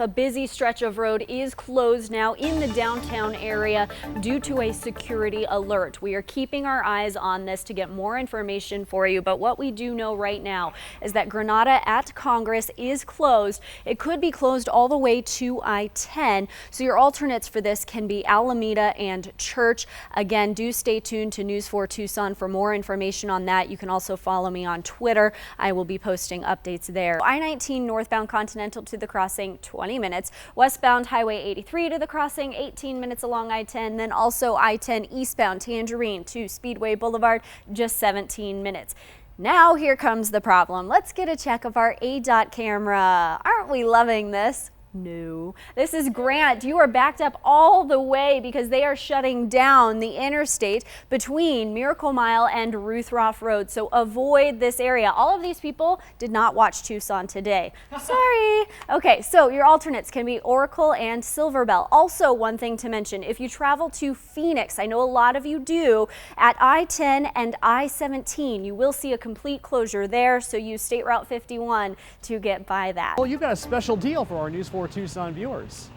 A busy stretch of road is closed now in the downtown area due to a security alert. We are keeping our eyes on this to get more information for you, but what we do know right now is that Granada at Congress is closed. It could be closed all the way to I-10, so your alternates for this can be Alameda and Church. Again, do stay tuned to News 4 Tucson for more information on that. You can also follow me on Twitter. I will be posting updates there. I-19 northbound Continental to the crossing, 20 minutes. Westbound Highway 83 to the crossing, 18 minutes along I-10. Then also I-10 eastbound Tangerine to Speedway Boulevard, just 17 minutes. Now here comes the problem. Let's get a check of our ADOT camera. Aren't we loving this? No. This is Grant. You are backed up all the way because they are shutting down the interstate between Miracle Mile and Ruthroff Road. So avoid this area. All of these people did not watch Tucson today. Sorry. Okay, so your alternates can be Oracle and Silver Bell. Also, one thing to mention, if you travel to Phoenix, I know a lot of you do, at I-10 and I-17, you will see a complete closure there. So use State Route 51 to get by that. Well, you've got a special deal for our News 4 Tucson viewers.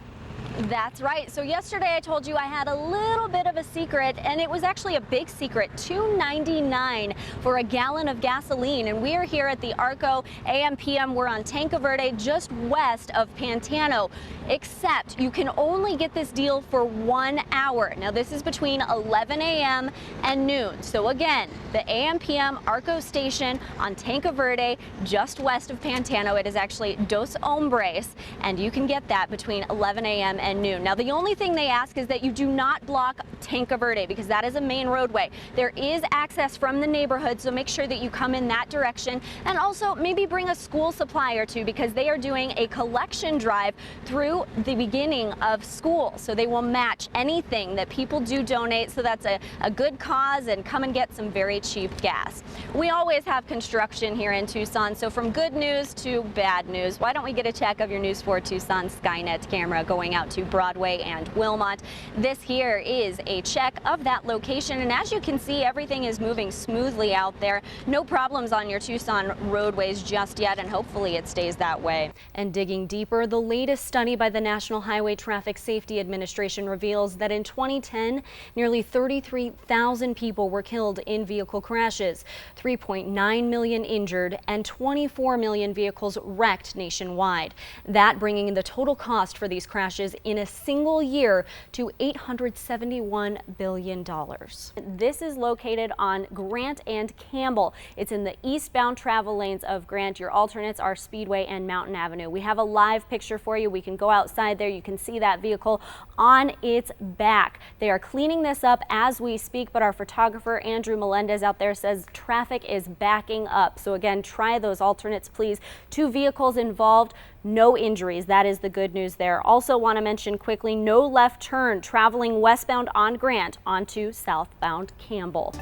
That's right. So yesterday I told you I had a little bit of a secret, and it was actually a big secret. $2.99 for a gallon of gasoline, and we are here at the Arco AM/PM. We're on Tanca Verde, just west of Pantano, except you can only get this deal for 1 hour. Now this is between 11 a.m. and noon. So again, the AM/PM Arco station on Tanca Verde, just west of Pantano. It is actually Dos Hombres, and you can get that between 11 a.m. and noon. Now the only thing they ask is that you do not block Tanca Verde because that is a main roadway. There is access from the neighborhood, so make sure that you come in that direction, and also maybe bring a school supply or two because they are doing a collection drive through the beginning of school. So they will match anything that people do donate, so that's a good cause, and come and get some very cheap gas. We always have construction here in Tucson, so from good news to bad news, why don't we get a check of your News 4 Tucson Skynet camera going out to Broadway and Wilmot. This here is a check of that location, and as you can see, everything is moving smoothly out there. No problems on your Tucson roadways just yet, and hopefully it stays that way. And digging deeper, the latest study by the National Highway Traffic Safety Administration reveals that in 2010, nearly 33,000 people were killed in vehicle crashes, 3.9 million injured, and 24 million vehicles wrecked nationwide. That bringing the total cost for these crashes in a single year to $871 billion. This is located on Grant and Campbell. It's in the eastbound travel lanes of Grant. Your alternates are Speedway and Mountain Avenue. We have a live picture for you. We can go outside there. You can see that vehicle on its back. They are cleaning this up as we speak, but our photographer Andrew Melendez out there says traffic is backing up. So again, try those alternates, please. 2 vehicles involved. No injuries. That is the good news there. Also want to mention quickly, no left turn traveling westbound on Grant onto southbound Campbell.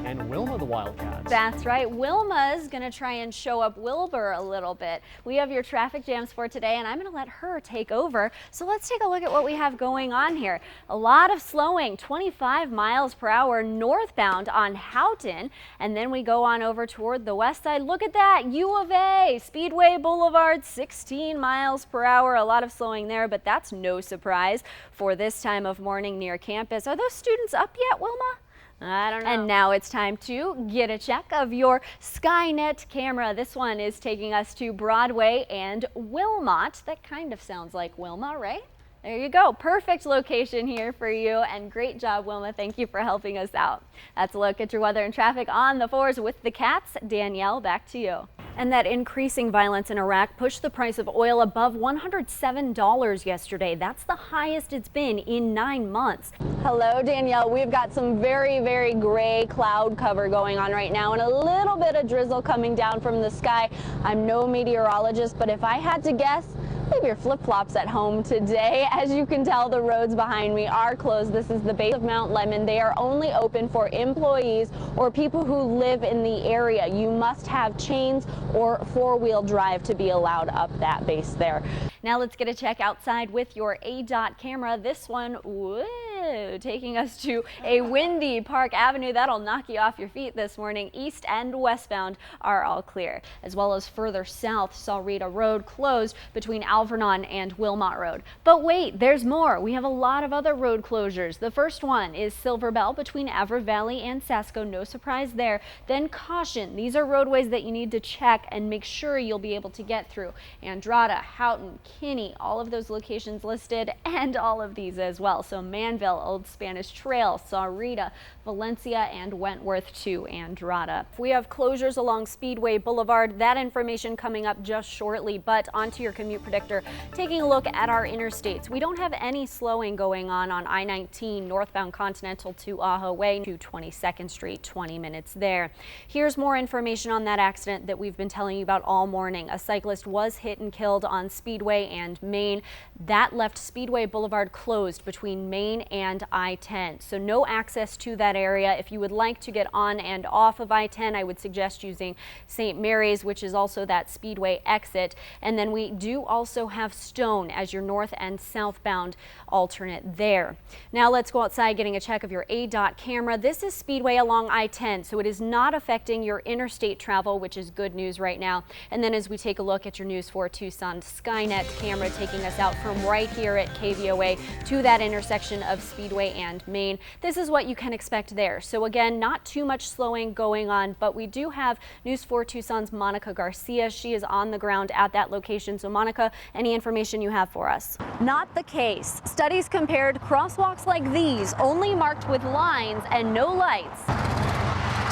And Wilma the Wildcats. That's right. Wilma's going to try and show up Wilbur a little bit. We have your traffic jams for today, and I'm going to let her take over. So let's take a look at what we have going on here. A lot of slowing, 25 miles per hour northbound on Houghton, and then we go on over toward the west side. Look at that, U of A, Speedway Boulevard, 16 miles per hour. A lot of slowing there, but that's no surprise for this time of morning near campus. Are those students up yet, Wilma? I don't know. And now it's time to get a check of your Skynet camera. This one is taking us to Broadway and Wilmot. That kind of sounds like Wilma, right? There you go. Perfect location here for you, and great job, Wilma. Thank you for helping us out. That's a look at your weather and traffic on the 4s with the Cats. Danielle, back to you. And that increasing violence in Iraq pushed the price of oil above $107 yesterday. That's the highest it's been in 9 months. Hello, Danielle. We've got some very, very gray cloud cover going on right now and a little bit of drizzle coming down from the sky. I'm no meteorologist, but if I had to guess, leave your flip-flops at home today. As you can tell, the roads behind me are closed. This is the base of Mount Lemmon. They are only open for employees or people who live in the area. You must have chains or 4-wheel drive to be allowed up that base there. Now let's get a check outside with your ADOT camera. This one will Whoa, taking us to a windy Park Avenue. That'll knock you off your feet this morning. East and westbound are all clear, as well as further south. Sahuarita Road closed between Alvernon and Wilmot Road. But wait, there's more. We have a lot of other road closures. The first one is Silver Bell between Avra Valley and Sasko. No surprise there. Then caution. These are roadways that you need to check and make sure you'll be able to get through. Andrada, Houghton, Kinney, all of those locations listed, and all of these as well. So Manville, Old Spanish Trail, Sahuarita, Valencia, and Wentworth to Andrada. We have closures along Speedway Boulevard. That information coming up just shortly, but onto your commute predictor. Taking a look at our interstates. We don't have any slowing going on I-19 northbound Continental to Ajo Way to 22nd Street, 20 minutes there. Here's more information on that accident that we've been telling you about all morning. A cyclist was hit and killed on Speedway and Main. That left Speedway Boulevard closed between Main and I-10. So no access to that area. If you would like to get on and off of I-10, I would suggest using St. Mary's, which is also that Speedway exit. And then we do also have Stone as your north and southbound alternate there. Now let's go outside getting a check of your ADOT camera. This is Speedway along I-10, so it is not affecting your interstate travel, which is good news right now. And then as we take a look at your News 4 Tucson Skynet camera taking us out from right here at KVOA to that intersection of Speedway and Main. This is what you can expect there. So again, not too much slowing going on, but we do have News 4 Tucson's Monica Garcia. She is on the ground at that location. So Monica, any information you have for us? Not the case. Studies compared crosswalks like these, only marked with lines and no lights,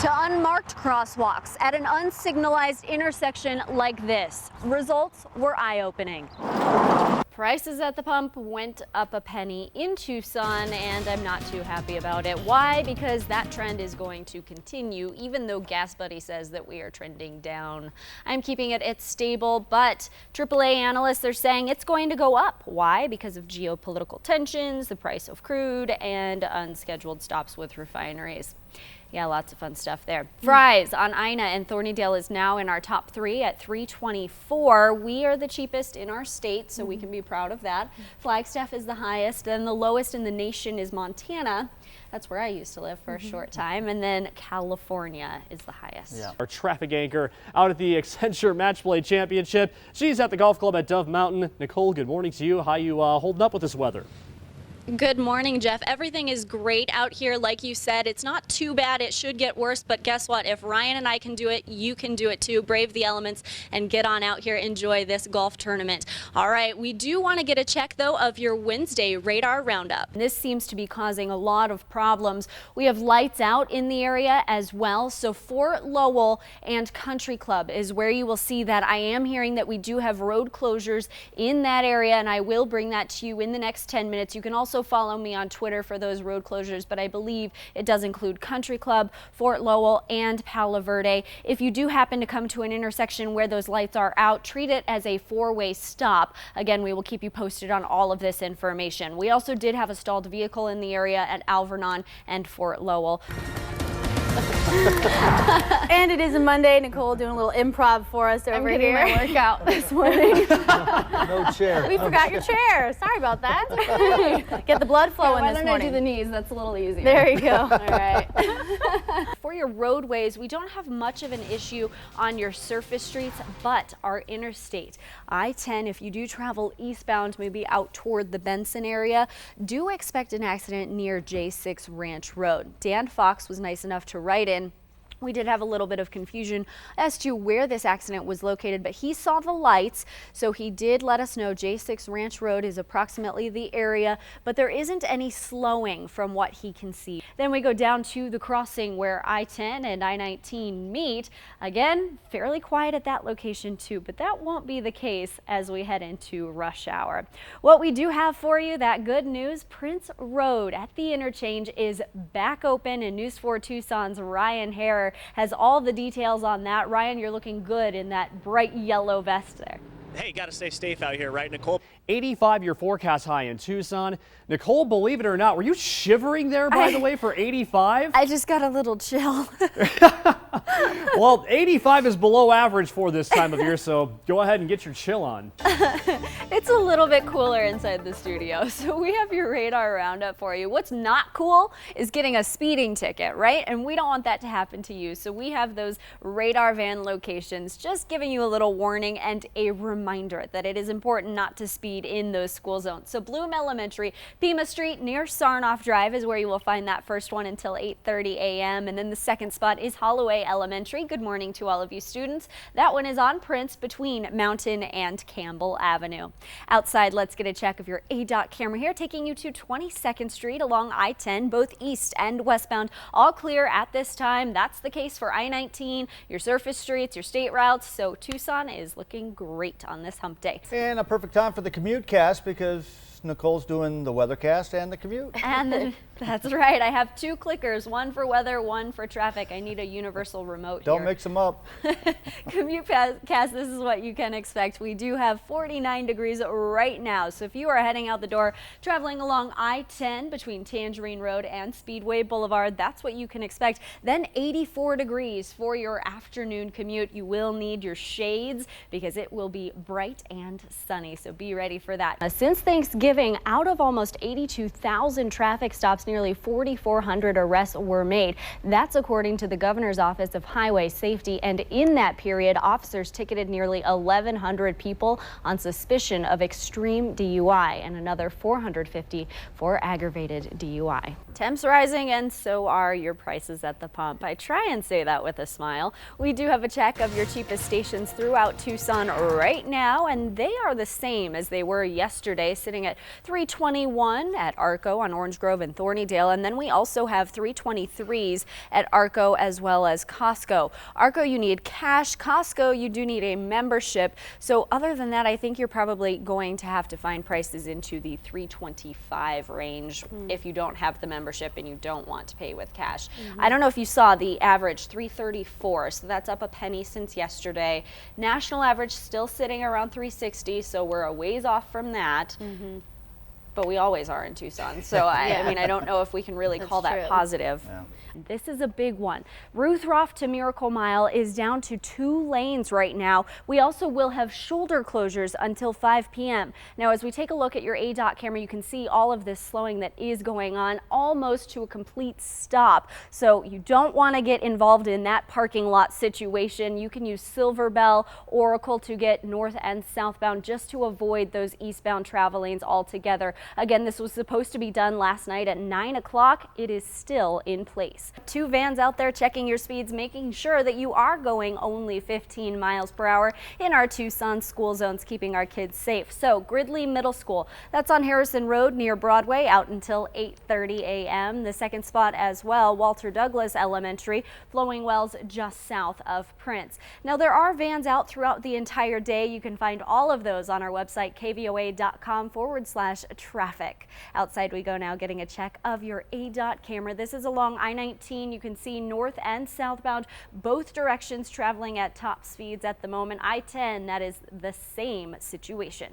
to unmarked crosswalks at an unsignalized intersection like this. Results were eye-opening. Prices at the pump went up a penny in Tucson, and I'm not too happy about it. Why? Because that trend is going to continue, even though Gas Buddy says that we are trending down. I'm keeping it at stable, but AAA analysts are saying it's going to go up. Why? Because of geopolitical tensions, the price of crude, and unscheduled stops with refineries. Yeah, lots of fun stuff there. Fries on Ina and Thornydale is now in our top 3 at $3.24. We are the cheapest in our state, so we can be proud of that. Flagstaff is the highest, then the lowest in the nation is Montana. That's where I used to live for a short time. And then California is the highest. Yeah. Our traffic anchor out at the Accenture Match Play Championship. She's at the golf club at Dove Mountain. Nicole, good morning to you. How you holding up with this weather? Good morning, Jeff. Everything is great out here. Like you said, it's not too bad. It should get worse, but guess what? If Ryan and I can do it, you can do it too. Brave the elements and get on out here. Enjoy this golf tournament. All right, we do want to get a check, though, of your Wednesday radar roundup. This seems to be causing a lot of problems. We have lights out in the area as well. So Fort Lowell and Country Club is where you will see that. I am hearing that we do have road closures in that area, and I will bring that to you in the next 10 minutes. You can also follow me on Twitter for those road closures, but I believe it does include Country Club, Fort Lowell, and Palo Verde. If you do happen to come to an intersection where those lights are out, treat it as a 4-way stop. Again, we will keep you posted on all of this information. We also did have a stalled vehicle in the area at Alvernon and Fort Lowell. And it is a Monday. Nicole doing a little improv for us over I'm here. my workout this morning. No chair. We forgot your chair. Sorry about that. Get the blood flowing Why this don't I do morning. the knees? That's a little easier. There you go. All right. For your roadways, we don't have much of an issue on your surface streets, but our interstate. I-10, if you do travel eastbound, maybe out toward the Benson area, do expect an accident near J6 Ranch Road. Dan Fox was nice enough to write in. We did have a little bit of confusion as to where this accident was located, but he saw the lights, so he did let us know J6 Ranch Road is approximately the area, but there isn't any slowing from what he can see. Then we go down to the crossing where I-10 and I-19 meet. Again, fairly quiet at that location too, but that won't be the case as we head into rush hour. What we do have for you, that good news, Prince Road at the interchange is back open, and News 4 Tucson's Ryan Harrer has all the details on that. Ryan, you're looking good in that bright yellow vest there. hey, got to stay safe out here, right, Nicole? 85 your forecast high in Tucson. Nicole, believe it or not, were you shivering there, by the way, for 85? I just got a little chill. Well, 85 is below average for this time of year, so go ahead and get your chill on. It's a little bit cooler inside the studio, so we have your radar roundup for you. What's not cool is getting a speeding ticket, right? And we don't want that to happen to you, so we have those radar van locations just giving you a little warning and a reminder that it is important not to speed in those school zones. So Bloom Elementary, Pima Street near Sarnoff Drive is where you will find that first one until 8:30 a.m. And then the second spot is Holloway Elementary. Good morning to all of you students. That one is on Prince between Mountain and Campbell Avenue. Outside, let's get a check of your ADOT camera here, taking you to 22nd Street along I-10, both east and westbound, all clear at this time. That's the case for I-19, your surface streets, your state routes. So Tucson is looking great on this hump day. And a perfect time for the Commute cast because Nicole's doing the weathercast and the Commute. And that's right. I have two clickers, one for weather, one for traffic. I need a universal remote Don't here. mix them up. Commute cast, this is what you can expect. We do have 49 degrees right now. So if you are heading out the door, traveling along I-10 between Tangerine Road and Speedway Boulevard, that's what you can expect. Then 84 degrees for your afternoon commute. You will need your shades because it will be bright and sunny. So be ready for that. Since Thanksgiving, out of almost 82,000 traffic stops, nearly 4,400 arrests were made. That's according to the Governor's Office of Highway Safety. And in that period, officers ticketed nearly 1,100 people on suspicion of extreme DUI and another 450 for aggravated DUI. Temps rising, and so are your prices at the pump. I try and say that with a smile. We do have a check of your cheapest stations throughout Tucson right now, and they are the same as they were yesterday, sitting at $3.21 at Arco on Orange Grove and Thornydale, and then we also have $3.23s at Arco as well as Costco. Arco, you need cash. Costco, you do need a membership. So other than that, I think you're probably going to have to find prices into the $3.25 range if you don't have the membership and you don't want to pay with cash. I don't know if you saw the average $3.34, so that's up a penny since yesterday. National average still sitting around $3.60, so we're a ways off from that. But we always are in Tucson, so I mean, I don't know if we can really call that positive. Yeah. This is a big one. Ruth Roth to Miracle Mile is down to 2 lanes right now. We also will have shoulder closures until 5 p.m. Now, as we take a look at your ADOT camera, you can see all of this slowing that is going on almost to a complete stop. So you don't want to get involved in that parking lot situation. You can use Silver Bell, Oracle to get north and southbound just to avoid those eastbound travel lanes altogether. Again, this was supposed to be done last night at 9 o'clock. It is still in place. 2 vans out there checking your speeds, making sure that you are going only 15 miles per hour in our Tucson school zones, keeping our kids safe. So Gridley Middle School, that's on Harrison Road near Broadway, out until 8:30 a.m. The second spot as well, Walter Douglas Elementary, Flowing Wells just south of Prince. Now there are vans out throughout the entire day. You can find all of those on our website, kvoa.com/traffic. Outside we go now, getting a check of your ADOT camera. This is along I-19. You can see north and southbound, both directions traveling at top speeds at the moment. I-10, that is the same situation.